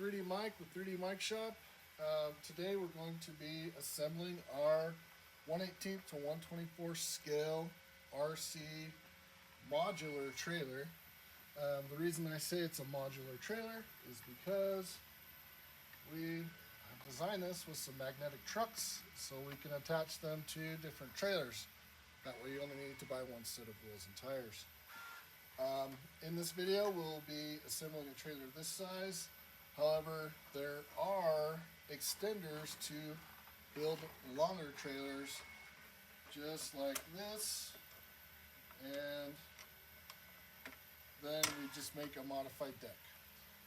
3D Mike with 3D Mike Shop. Today we're going to be assembling our 1/18 to 1/24 scale RC modular trailer. The reason I say it's a modular trailer is because we designed this with some magnetic trucks so we can attach them to different trailers. That way you only need to buy one set of wheels and tires. In this video we'll be assembling a trailer this size. However, there are extenders to build longer trailers just like this, and then we just make a modified deck.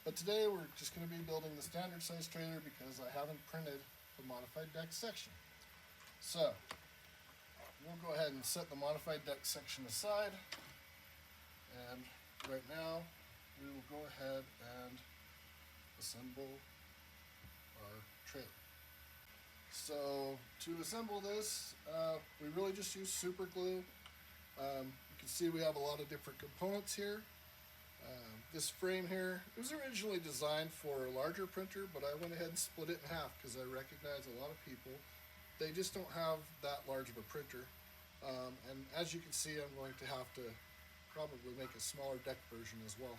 But today we're just going to be building the standard size trailer because I haven't printed the modified deck section. So we'll go ahead and set the modified deck section aside, and right now we will go ahead and assemble our trailer. So to assemble this, we really just use super glue. You can see we have a lot of different components here. This frame here, it was originally designed for a larger printer, but I went ahead and split it in half because I recognize a lot of people, they just don't have that large of a printer. And as you can see, I'm going to have to probably make a smaller deck version as well.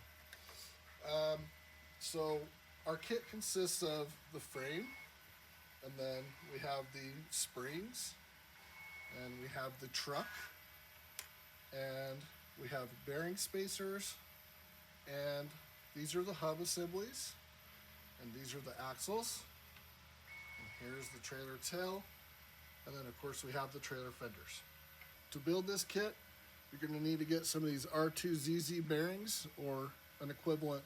So our kit consists of the frame, and then we have the springs, and we have the truck, and we have bearing spacers, and these are the hub assemblies, and these are the axles, and here's the trailer tail, and then of course we have the trailer fenders. To build this kit, you're going to need to get some of these R2ZZ bearings or an equivalent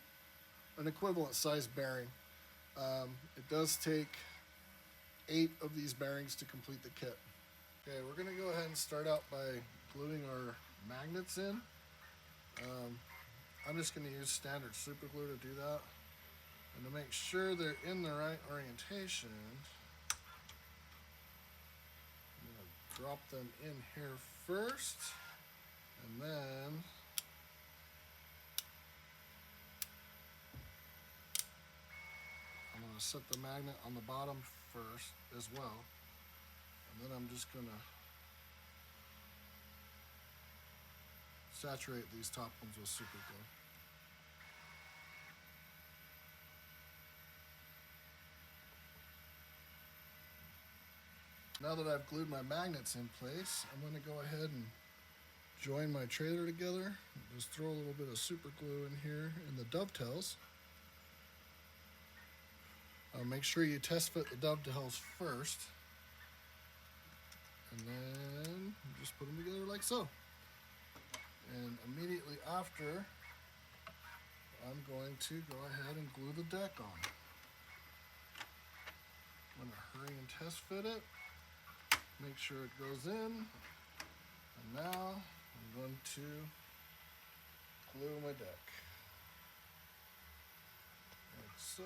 size bearing. It does take 8 of these bearings to complete the kit. Okay, we're going to go ahead and start out by gluing our magnets in. I'm just going to use standard super glue to do that. And to make sure they're in the right orientation, I'm going to drop them in here first, and then I'm going to set the magnet on the bottom first as well, and then I'm just going to saturate these top ones with super glue. Now that I've glued my magnets in place, I'm going to go ahead and join my trailer together. Just throw a little bit of super glue in here in the dovetails. Make sure you test fit the dovetails first, and then just put them together like so. And immediately after, I'm going to go ahead and glue the deck on. I'm going to hurry and test fit it, make sure it goes in, and now I'm going to glue my deck, like so.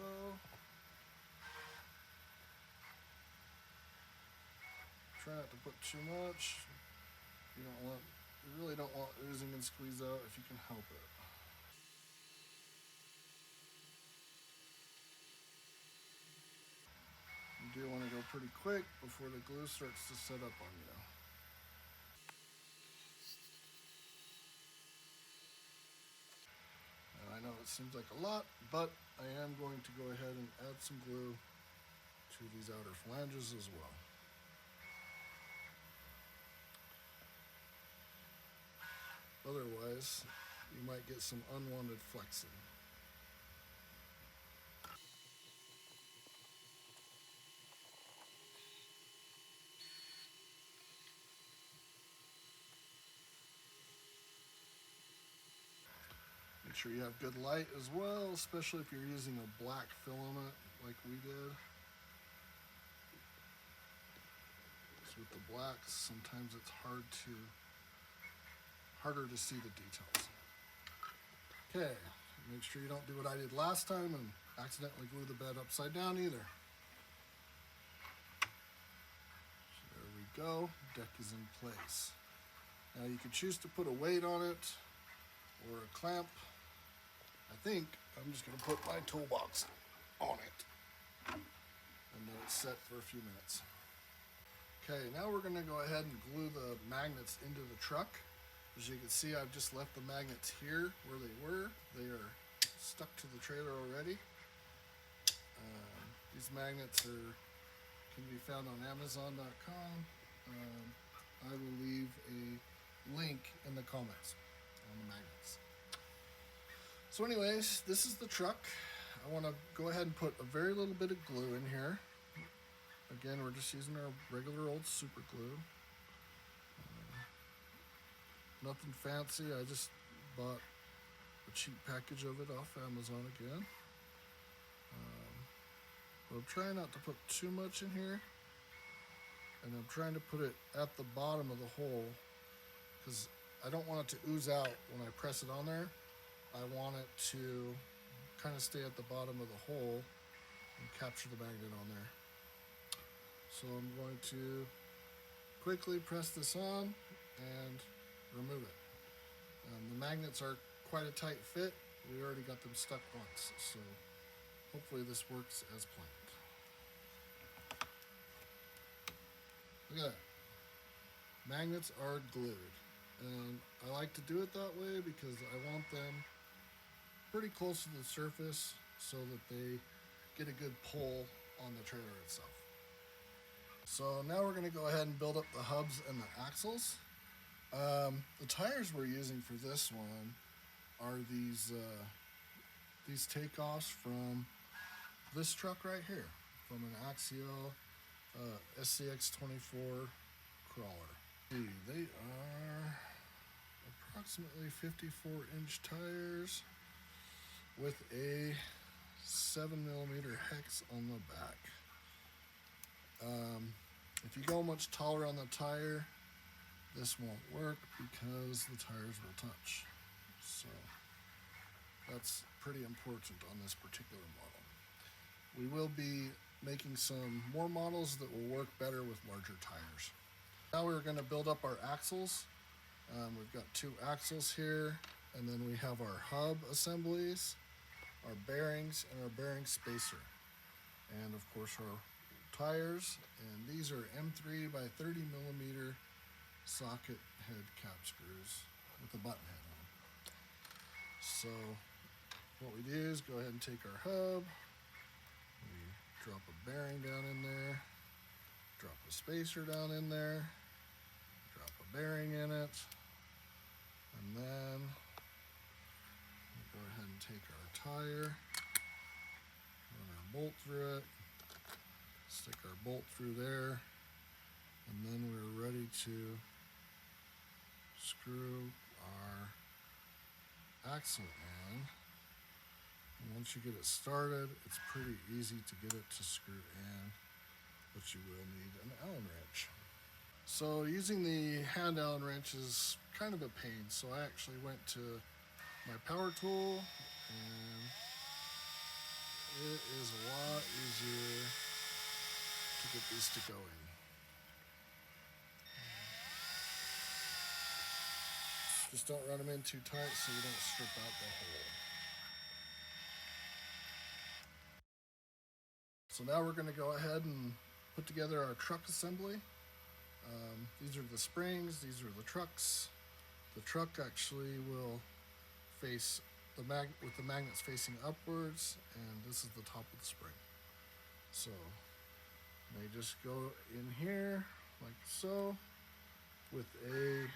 Try not to put too much. You really don't want oozing and squeeze out if you can help it. You do want to go pretty quick before the glue starts to set up on you. And I know it seems like a lot, but I am going to go ahead and add some glue to these outer flanges as well. Otherwise, you might get some unwanted flexing. Make sure you have good light as well, especially if you're using a black filament like we did. So with the blacks, sometimes it's harder to see the details. Okay, make sure you don't do what I did last time and accidentally glue the bed upside down either. So there we go, deck is in place. Now you can choose to put a weight on it or a clamp. I think I'm just going to put my toolbox on it and let it set for a few minutes. Okay, now we're going to go ahead and glue the magnets into the truck. As you can see, I've just left the magnets here where they were. They are stuck to the trailer already. These magnets can be found on Amazon.com. I will leave a link in the comments on the magnets. So anyways, this is the truck. I want to go ahead and put a very little bit of glue in here. Again, we're just using our regular old super glue. Nothing fancy. I just bought a cheap package of it off Amazon again. I'm trying not to put too much in here, and I'm trying to put it at the bottom of the hole because I don't want it to ooze out when I press it on there. I want it to kind of stay at the bottom of the hole and capture the magnet on there. So I'm going to quickly press this on and remove it. The magnets are quite a tight fit. We already got them stuck once, so hopefully this works as planned. Look at that. Magnets are glued. And I like to do it that way because I want them pretty close to the surface so that they get a good pull on the trailer itself. So now we're going to go ahead and build up the hubs and the axles. The tires we're using for this one are these takeoffs from this truck right here, from an Axial SCX24 crawler. They are approximately 54-inch tires with a 7mm hex on the back. If you go much taller on the tire, this won't work because the tires will touch. So that's pretty important on this particular model. We will be making some more models that will work better with larger tires. Now we're going to build up our axles. We've got 2 axles here, and then we have our hub assemblies, our bearings, and our bearing spacer. And of course our tires, and these are M3 by 30mm socket head cap screws with a button head on. So what we do is go ahead and take our hub, we drop a bearing down in there, drop a spacer down in there, drop a bearing in it, and then we go ahead and take our tire, run our bolt through it, stick our bolt through there, and then we're ready to screw our axle in. And once you get it started, it's pretty easy to get it to screw in, but you will need an Allen wrench. So using the hand Allen wrench is kind of a pain, so I actually went to my power tool, and it is a lot easier to get these to go in. Just don't run them in too tight so you don't strip out the hole. So now we're going to go ahead and put together our truck assembly. These are the springs, these are the trucks. The truck actually will face with the magnets facing upwards, and this is the top of the spring. So they just go in here like so with a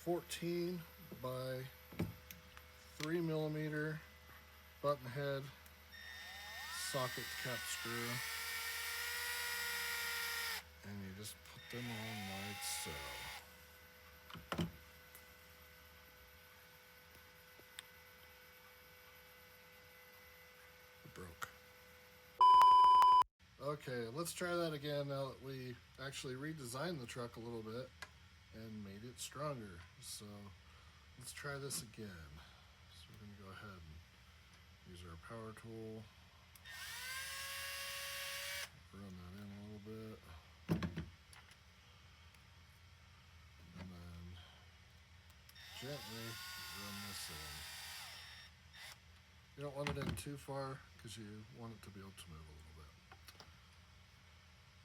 14 by 3mm button head socket cap screw, and you just put them on like so. It broke. Okay, let's try that again now that we actually redesigned the truck a little bit and made it stronger. So let's try this again. So we're going to go ahead and use our power tool, run that in a little bit, and then gently run this in. don't want it in too far because you want it to be able to move a little bit.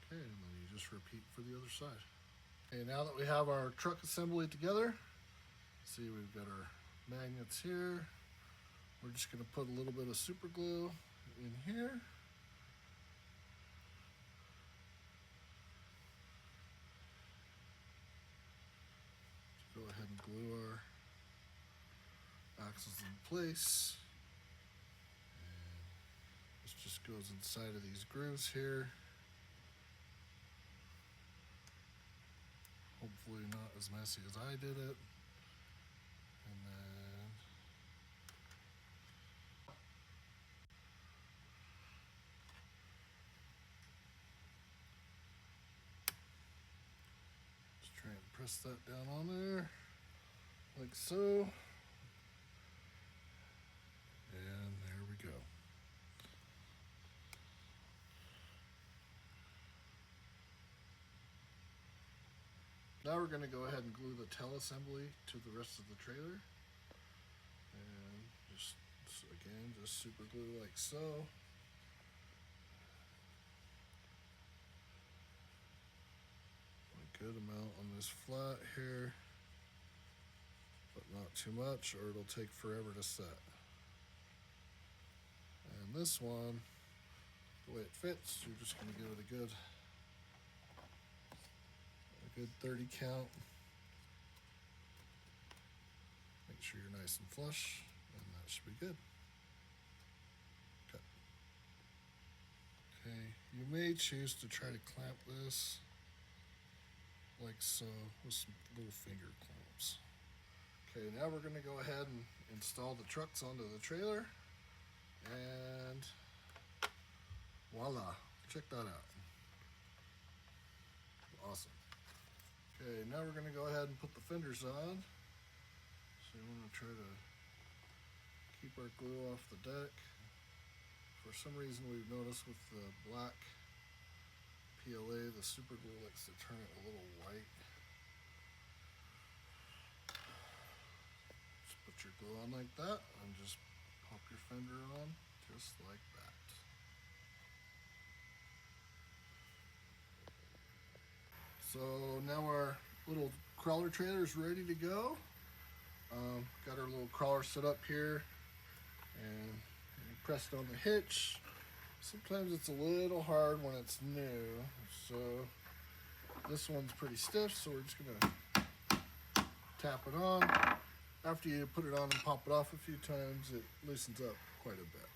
Okay, and then you just repeat for the other side. Okay, now that we have our truck assembly together, see we've got our magnets here. We're just going to put a little bit of super glue in here. Go ahead and glue our axles in place. And this just goes inside of these grooves here. Hopefully not as messy as I did it. And then just try and press that down on there, like so. And there we go. Now we're going to go ahead and glue the tail assembly to the rest of the trailer. And just super glue like so. A good amount on this flat here, but not too much or it'll take forever to set. And this one, the way it fits, you're just going to give it a good 30 count. Make sure you're nice and flush, and that should be good. Okay, you may choose to try to clamp this like so with some little finger clamps. Okay, now we're going to go ahead and install the trucks onto the trailer, and voila, check that out. Awesome. Okay, now we're going to go ahead and put the fenders on. So we want to try to keep our glue off the deck. For some reason we've noticed with the black PLA, the super glue likes to turn it a little white. Just put your glue on like that and just pop your fender on just like that. So now our little crawler trailer is ready to go. Got our little crawler set up here, and pressed on the hitch. Sometimes it's a little hard when it's new, so this one's pretty stiff, so we're just gonna tap it on. After you put it on and pop it off a few times, it loosens up quite a bit.